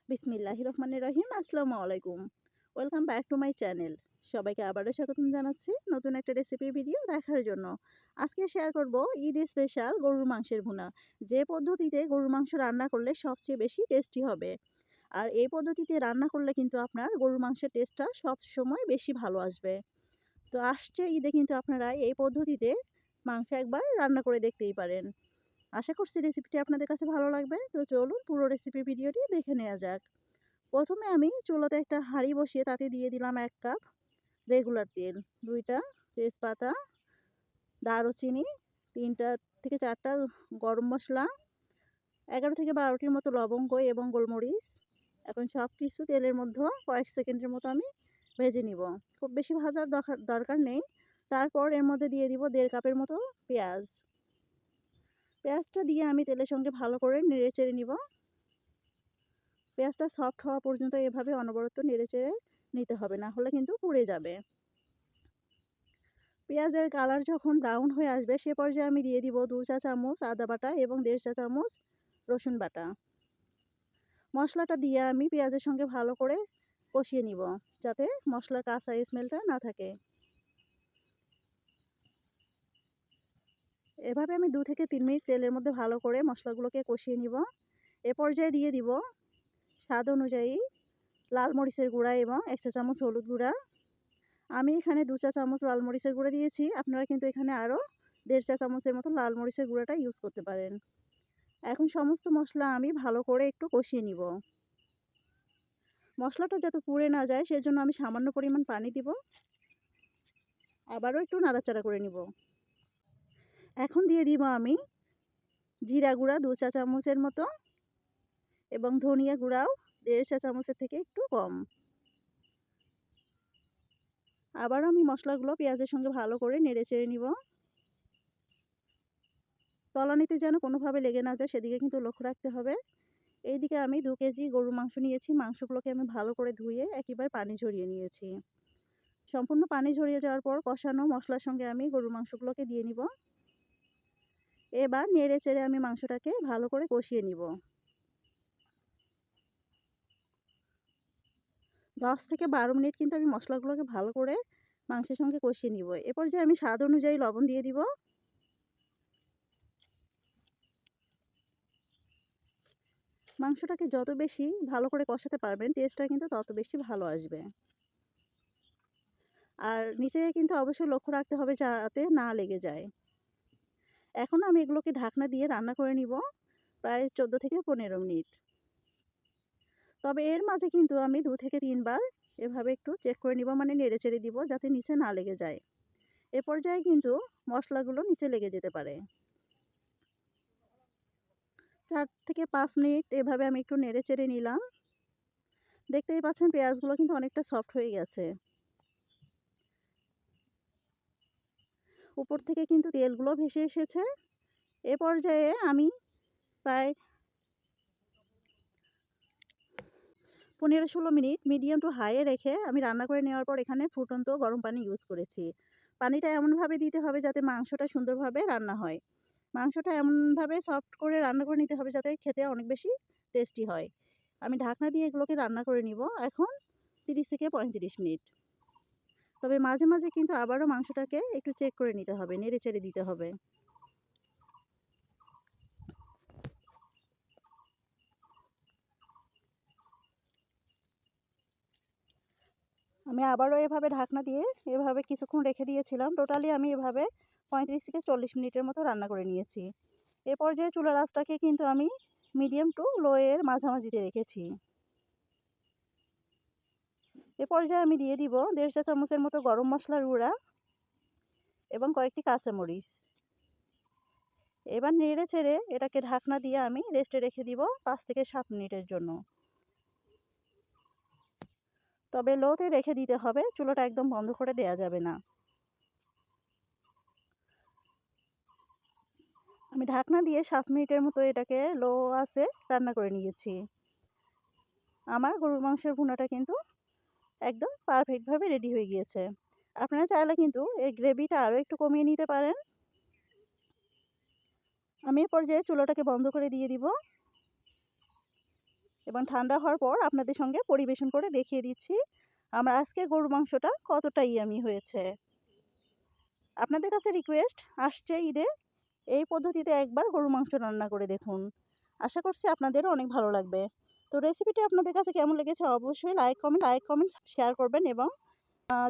বিসমিল্লাহির রহমানির রহিম। আসসালামু আলাইকুম। Welcome back to my channel. সবাইকে আবারও স্বাগতম জানাচ্ছি নতুন একটা রেসিপির ভিডিও দেখার জন্য। আজকে শেয়ার করব ঈদ স্পেশাল গরুর মাংসের ভুনা। যে পদ্ধতিতে গরুর মাংস রান্না করলে সবচেয়ে বেশি টেস্টি হবে। আর এই পদ্ধতিতে রান্না করলে কিন্তু আপনার গরুর মাংসের টেস্টটা সবসময় বেশি ভালো আসবে। তো আসছে ঈদে কিন্তু আপনারা এই পদ্ধতিতে মাংস একবার রান্না করে দেখতেই পারেন। আশা করছি রেসিপিটি আপনাদের কাছে ভালো লাগবে। তো চলুন পুরো রেসিপির ভিডিওটি দেখে নেওয়া যাক। প্রথমে আমি চুলাতে একটা হাঁড়ি বসিয়ে তাতে দিয়ে দিলাম ১ কাপ রেগুলার তেল, ২ টা তেজপাতা, দারুচিনি, ৩ টা থেকে ৪ টা গরম মসলা, ১১ থেকে ১২ টির মতো লবঙ্গ এবং গোলমরিচ। এখন সবকিছু তেলের মধ্যে কয়েক সেকেন্ডের মতো আমি ভেজে নিব। খুব বেশি ভাজার দরকার নেই। তারপর এর মধ্যে দিয়ে দিব ১.৫ কাপের মতো পেঁয়াজ। পেঁয়াজটা দিয়ে আমি তেলের সঙ্গে ভালো করে নেড়েচেড়ে নিব। পেঁয়াজটা সফট হওয়া পর্যন্ত এভাবে অনবরত নেড়েচেড়ে নিতে হবে, না হলে কিন্তু পুড়ে যাবে। পেঁয়াজের কালার যখন ব্রাউন হয়ে আসবে সে পর্যায়ে আমি দিয়ে দিব ২ চা চামচ আদা বাটা এবং ১.৫ চা চামচ রসুন বাটা। মশলাটা দিয়ে আমি পেঁয়াজের সঙ্গে ভালো করে কষিয়ে নিব, যাতে মশলার কাঁচা স্মেলটা না থাকে। এভাবে আমি ২ থেকে ৩ মিনিট তেলের মধ্যে ভালো করে মশলাগুলোকে কষিয়ে নিব। এ পর্যায়ে দিয়ে দিব স্বাদ অনুযায়ী লাল মরিচের গুঁড়া এবং ১ চা চামচ হলুদ গুঁড়া। আমি এখানে ২ চা চামচ লাল মরিচের গুঁড়া দিয়েছি। আপনারা কিন্তু এখানে আরও ১.৫ চা চামচের মতো লাল মরিচের গুঁড়াটা ইউজ করতে পারেন। এখন সমস্ত মশলা আমি ভালো করে একটু কষিয়ে নিব। মশলাটা যাতে পুড়ে না যায় সেজন্য আমি সামান্য পরিমাণ পানি দিব। আবারও একটু নাড়াচাড়া করে নিব। এখন দিয়ে দিব আমি জিরা গুঁড়া ২ চা চামচের মতো এবং ধনিয়া গুঁড়াও ১.৫ চা চামচের থেকে একটু কম। আবারও আমি মশলাগুলো পেঁয়াজের সঙ্গে ভালো করে নেড়েচেড়ে নিব। তলানিতে যেন কোনোভাবে লেগে না যায় সেদিকে কিন্তু লক্ষ্য রাখতে হবে। এইদিকে আমি ২ কেজি গরুর মাংস নিয়েছি। মাংসগুলোকে আমি ভালো করে ধুয়ে একেবারে পানি ঝরিয়ে নিয়েছি। সম্পূর্ণ পানি ঝরিয়ে যাওয়ার পর কষানো মশলার সঙ্গে আমি গরুর মাংসগুলোকে দিয়ে নিব। এবার নেড়ে চেড়ে আমি মাংসটাকে ভালো করে কষিয়ে নিব। ১০ থেকে ১২ মিনিট কিন্তু আমি মশলাগুলোকে ভালো করে মাংসের সঙ্গে কষিয়ে নিব। এ পর্যায়ে আমি স্বাদ অনুযায়ী লবণ দিয়ে দিব। মাংসটাকে যত বেশি ভালো করে কষাতে পারবেন টেস্টটা কিন্তু তত বেশি ভালো আসবে। আর নিচে কিন্তু অবশ্যই লক্ষ্য রাখতে হবে যাতে না লেগে যায়। এখন আমি এগুলোকে ঢাকনা দিয়ে রান্না করে নিব প্রায় ১৪ থেকে ১৫ মিনিট। তবে এর মাঝে কিন্তু আমি ২ থেকে ৩ বার এভাবে একটু চেক করে নিব, মানে নেড়ে চেড়ে দিব যাতে নিচে না লেগে যায়। এ পর্যায়ে কিন্তু মশলাগুলো নিচে লেগে যেতে পারে। ৪ থেকে ৫ মিনিট এভাবে আমি একটু নেড়ে চেড়ে নিলাম। দেখতেই পাচ্ছেন পেঁয়াজগুলো কিন্তু অনেকটা সফট হয়ে গেছে। উপর থেকে কিন্তু তেলগুলো ভেসে এসেছে। এ পর্যায়ে আমি প্রায় ১৫-১৬ মিনিট মিডিয়াম টু হাইয়ে রেখে আমি রান্না করে নেওয়ার পর এখানে ফুটন্ত গরম পানি ইউজ করেছি। পানিটা এমনভাবে দিতে হবে যাতে মাংসটা সুন্দরভাবে রান্না হয়। মাংসটা এমনভাবে সফট করে রান্না করে নিতে হবে যাতে খেতে অনেক বেশি টেস্টি হয়। আমি ঢাকনা দিয়ে এগুলোকে রান্না করে নিব এখন ৩০ থেকে ৩৫ মিনিট। তবে মাঝে মাঝে কিন্তু আবারও মাংসটাকে একটু চেক করে নিতে হবে, নেড়ে চেড়ে দিতে হবে। আমি আবারও এভাবে ঢাকনা দিয়ে এভাবে কিছুক্ষণ রেখে দিয়েছিলাম। টোটালি আমি এভাবে ৩৫ থেকে ৪০ মিনিটের মতো রান্না করে নিয়েছি। এ পর্যায়ে চুলার আঁচটাকে কিন্তু আমি মিডিয়াম টু লো এর মাঝামাঝিতে রেখেছি। এ পর্যায়ে আমি দিয়ে দিব ১.৫ চা চামচের মতো গরম মশলার গুঁড়া এবং কয়েকটি কাঁচামরিচ। এবার নেড়ে চেড়ে এটাকে ঢাকনা দিয়ে আমি রেস্টে রেখে দিব ৫ থেকে ৭ মিনিটের জন্য। তবে লোতে রেখে দিতে হবে, চুলাটা একদম বন্ধ করে দেওয়া যাবে না। আমি ঢাকনা দিয়ে ৭ মিনিটের মতো এটাকে লো আঁচে রান্না করে নিয়েছি। আমার গরুর মাংসের ভুনাটা কিন্তু একদম পারফেক্টভাবে রেডি হয়ে গিয়েছে। আপনারা চাইলে কিন্তু এর গ্রেভিটা আরও একটু কমিয়ে নিতে পারেন। আমি এ পর্যায়ে চুলাটাকে বন্ধ করে দিয়ে দিব। এবং ঠান্ডা হওয়ার পর আপনাদের সঙ্গে পরিবেশন করে দেখিয়ে দিচ্ছি আমার আজকের গরুর মাংসটা কতটা ইয়ামি হয়েছে। আপনাদের কাছে রিকোয়েস্ট, আসছে ঈদে এই পদ্ধতিতে একবার গরুর মাংস রান্না করে দেখুন। আশা করছি আপনাদেরও অনেক ভালো লাগবে। তো রেসিপিটি আপনাদের কাছে কেমন লেগেছে অবশ্যই লাইক কমেন্ট শেয়ার করবেন এবং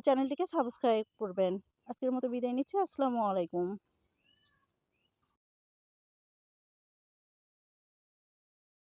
চ্যানেলটিকে সাবস্ক্রাইব করবেন। আজকের মতো বিদায় নিচ্ছি। আসসালামু আলাইকুম।